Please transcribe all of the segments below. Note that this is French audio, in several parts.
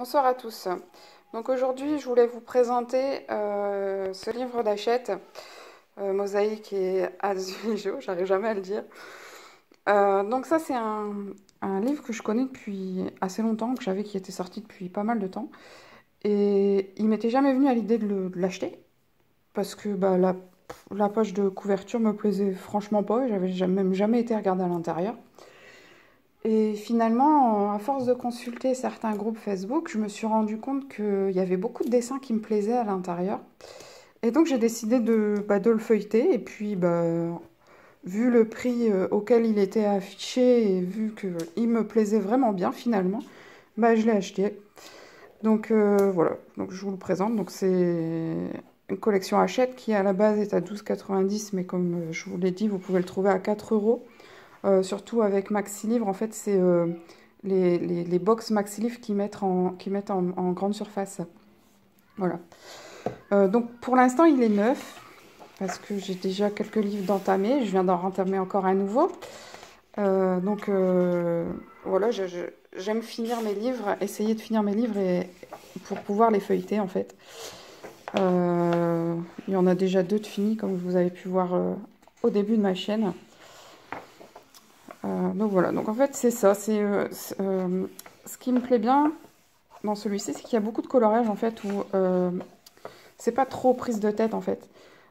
Bonsoir à tous. Donc aujourd'hui, je voulais vous présenter ce livre d'Hachette, Mosaïque et Azulejo, j'arrive jamais à le dire. Donc ça, c'est un livre que je connais depuis assez longtemps, que j'avais qui était sorti depuis pas mal de temps. Et il m'était jamais venu à l'idée de l'acheter, parce que la page de couverture me plaisait franchement pas, et même jamais été regarder à l'intérieur. Et finalement, à force de consulter certains groupes Facebook, je me suis rendu compte qu'il y avait beaucoup de dessins qui me plaisaient à l'intérieur. Et donc j'ai décidé de le feuilleter. Et puis, vu le prix auquel il était affiché et vu qu'il me plaisait vraiment bien finalement, je l'ai acheté. Donc voilà, donc je vous le présente. Donc c'est une collection Hachette qui à la base est à 12,90, mais comme je vous l'ai dit, vous pouvez le trouver à 4 euros. Surtout avec Maxi Livre, en fait, c'est les box Maxi Livre qui mettent en grande surface. Voilà. Donc pour l'instant, il est neuf, parce que j'ai déjà quelques livres d'entamer. Je viens d'en rentamer encore un nouveau. Voilà, j'aime finir mes livres, essayer de finir mes livres pour pouvoir les feuilleter, en fait. Il y en a déjà deux de finis, comme vous avez pu voir au début de ma chaîne. Donc voilà, donc en fait c'est ça, ce qui me plaît bien dans celui-ci, c'est qu'il y a beaucoup de coloriage en fait, où c'est pas trop prise de tête en fait.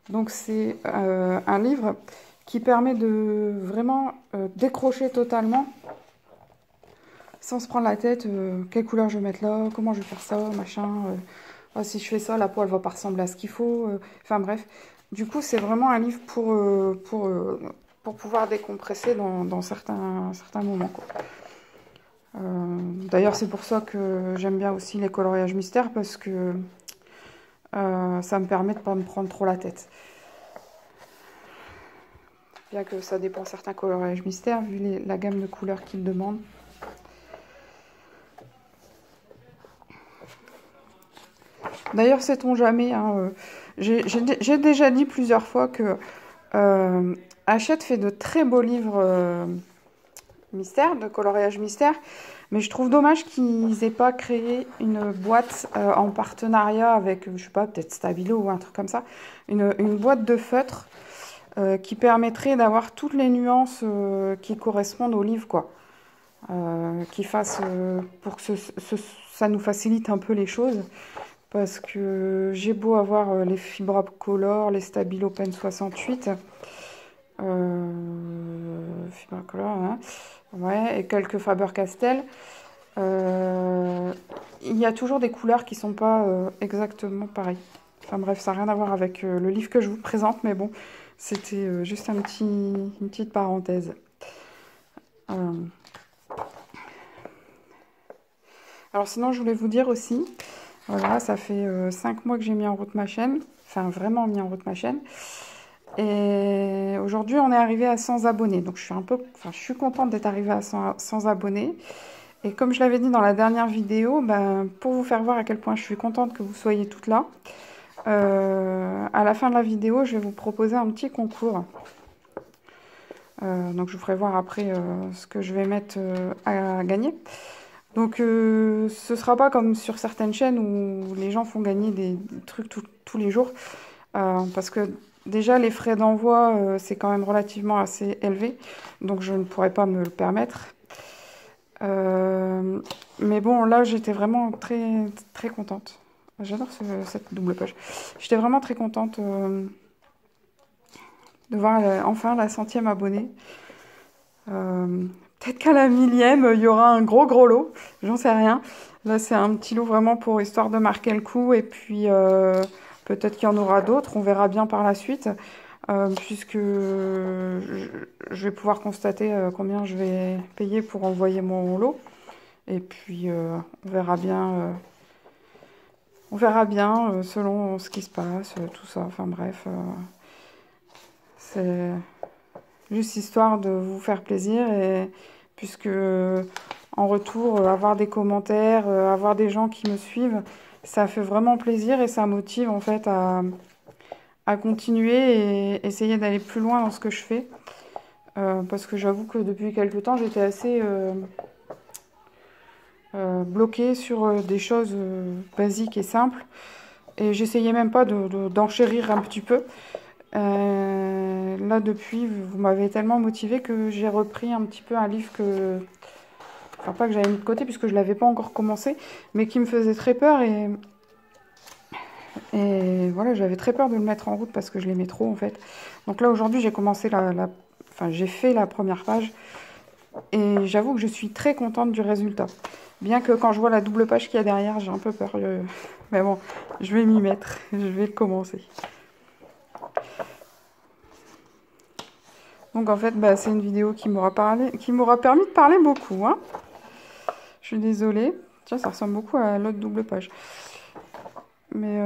Donc c'est un livre qui permet de vraiment décrocher totalement, sans se prendre la tête, quelle couleur je vais mettre là, comment je vais faire ça, machin, si je fais ça, la peau elle va pas ressembler à ce qu'il faut, enfin bref. Du coup c'est vraiment un livre pour pouvoir décompresser dans certains moments, quoi. D'ailleurs, c'est pour ça que j'aime bien aussi les coloriages mystères, parce que ça me permet de ne pas me prendre trop la tête. Bien que ça dépend certains coloriages mystères, vu la gamme de couleurs qu'ils demandent. D'ailleurs, sait-on jamais, hein, j'ai déjà dit plusieurs fois que Hachette fait de très beaux livres mystère, de coloriage mystère, mais je trouve dommage qu'ils aient pas créé une boîte en partenariat avec, je sais pas, peut-être Stabilo ou un truc comme ça, une boîte de feutre qui permettrait d'avoir toutes les nuances qui correspondent au livre, quoi. Qui fasse pour que ça nous facilite un peu les choses, parce que j'ai beau avoir les Fibra Color, les Stabilo Pen 68, Fibra Color, hein. Ouais, et quelques Faber-Castell. Il y a toujours des couleurs qui sont pas exactement pareilles. Enfin bref, ça n'a rien à voir avec le livre que je vous présente, mais bon, c'était juste une petite parenthèse. Alors sinon, je voulais vous dire aussi, voilà, ça fait 5 mois que j'ai mis en route ma chaîne, enfin vraiment mis en route ma chaîne. Et aujourd'hui, on est arrivé à 100 abonnés. Donc, je suis contente d'être arrivée à 100 abonnés. Et comme je l'avais dit dans la dernière vidéo, pour vous faire voir à quel point je suis contente que vous soyez toutes là, à la fin de la vidéo, je vais vous proposer un petit concours. Donc, je vous ferai voir après ce que je vais mettre à gagner. Donc, ce sera pas comme sur certaines chaînes où les gens font gagner des trucs tous les jours. Parce que déjà, les frais d'envoi, c'est quand même relativement assez élevé. Donc, je ne pourrais pas me le permettre. Mais bon, là, j'étais vraiment très, très contente. J'adore cette double page. J'étais vraiment très contente de voir enfin la 100e abonnée. Peut-être qu'à la 1000e, il y aura un gros lot. J'en sais rien. Là, c'est un petit lot vraiment pour histoire de marquer le coup. Et puis, peut-être qu'il y en aura d'autres. On verra bien par la suite. Puisque je vais pouvoir constater combien je vais payer pour envoyer mon lot. Et puis, on verra bien selon ce qui se passe, tout ça. Enfin bref, c'est juste histoire de vous faire plaisir. Et puisque en retour, avoir des commentaires, avoir des gens qui me suivent, ça fait vraiment plaisir et ça motive en fait à continuer et essayer d'aller plus loin dans ce que je fais. Parce que j'avoue que depuis quelques temps, j'étais assez bloquée sur des choses basiques et simples. Et j'essayais même pas d'enchérir un petit peu. Là, depuis, vous m'avez tellement motivé que j'ai repris un petit peu un livre que... Enfin, pas que j'avais mis de côté puisque je l'avais pas encore commencé, mais qui me faisait très peur et voilà, j'avais très peur de le mettre en route parce que je l'aimais trop en fait. Donc là, aujourd'hui, j'ai commencé Enfin, j'ai fait la première page et j'avoue que je suis très contente du résultat. Bien que quand je vois la double page qu'il y a derrière, j'ai un peu peur. Mais bon, je vais m'y mettre, je vais le commencer. Donc en fait, bah, c'est une vidéo qui m'aura permis de parler beaucoup, hein. Je suis désolée. Tiens, ça ressemble beaucoup à l'autre double page. Mais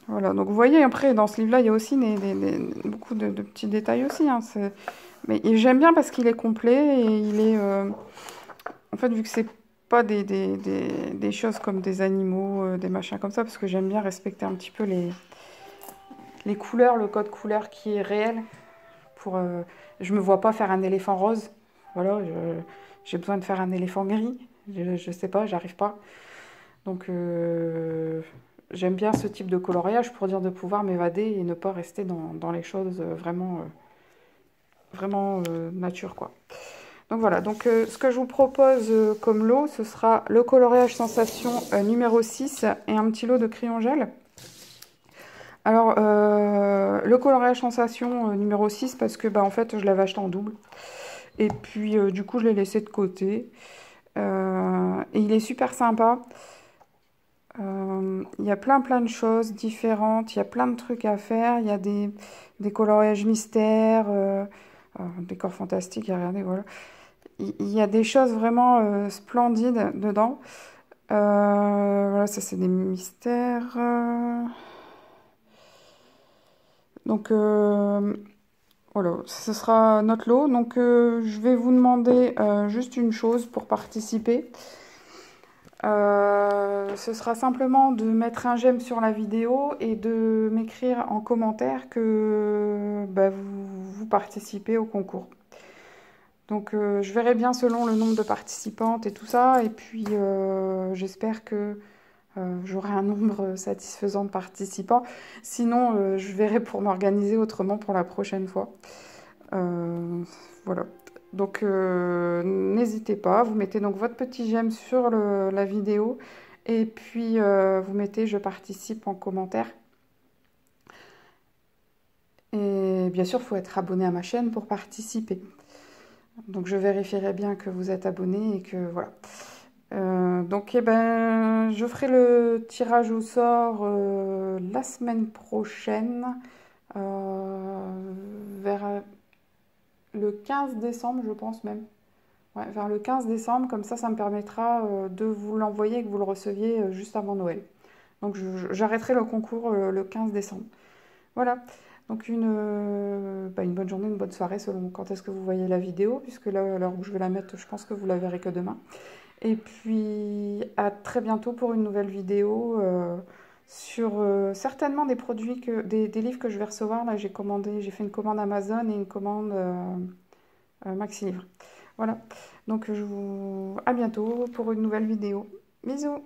voilà, donc vous voyez, après, dans ce livre-là, il y a aussi beaucoup de petits détails aussi, hein. Mais j'aime bien parce qu'il est complet et il est... En fait, vu que c'est pas des choses comme des animaux, des machins comme ça, parce que j'aime bien respecter un petit peu les couleurs, le code couleur qui est réel. Je me vois pas faire un éléphant rose. Voilà, j'ai besoin de faire un éléphant gris. Je sais pas, j'arrive pas. Donc j'aime bien ce type de coloriage pour dire de pouvoir m'évader et ne pas rester dans les choses vraiment nature quoi. Donc voilà, donc ce que je vous propose comme lot, ce sera le coloriage sensation numéro 6 et un petit lot de crayon gel. Alors le coloriage sensation numéro 6 parce que bah, en fait je l'avais acheté en double. Et puis du coup je l'ai laissé de côté. Et il est super sympa. Il y a plein de choses différentes, il y a plein de trucs à faire, il y a des coloriages mystères, décors fantastiques, regardez, voilà. Il y a des choses vraiment splendides dedans. Voilà, ça c'est des mystères. Donc voilà, ce sera notre lot. Donc je vais vous demander juste une chose pour participer. Ce sera simplement de mettre un j'aime sur la vidéo et de m'écrire en commentaire que bah, vous participez au concours. Donc je verrai bien selon le nombre de participantes et tout ça. Et puis j'espère que j'aurai un nombre satisfaisant de participants. Sinon, je verrai pour m'organiser autrement pour la prochaine fois. Voilà. Donc n'hésitez pas, vous mettez donc votre petit j'aime sur la vidéo et puis vous mettez je participe en commentaire. Et bien sûr, il faut être abonné à ma chaîne pour participer. Donc je vérifierai bien que vous êtes abonné et que voilà. Donc eh ben, je ferai le tirage au sort la semaine prochaine, vers le 15 décembre, je pense même. Ouais, vers le 15 décembre, comme ça me permettra de vous l'envoyer et que vous le receviez juste avant Noël. Donc j'arrêterai le concours le 15 décembre. Voilà, donc une bonne journée, une bonne soirée selon quand est-ce que vous voyez la vidéo, puisque là, à l'heure où je vais la mettre, je pense que vous la verrez que demain. Et puis à très bientôt pour une nouvelle vidéo sur certainement des produits, des livres que je vais recevoir. Là j'ai fait une commande Amazon et une commande Maxi Livre. Voilà, donc à bientôt pour une nouvelle vidéo. Bisous!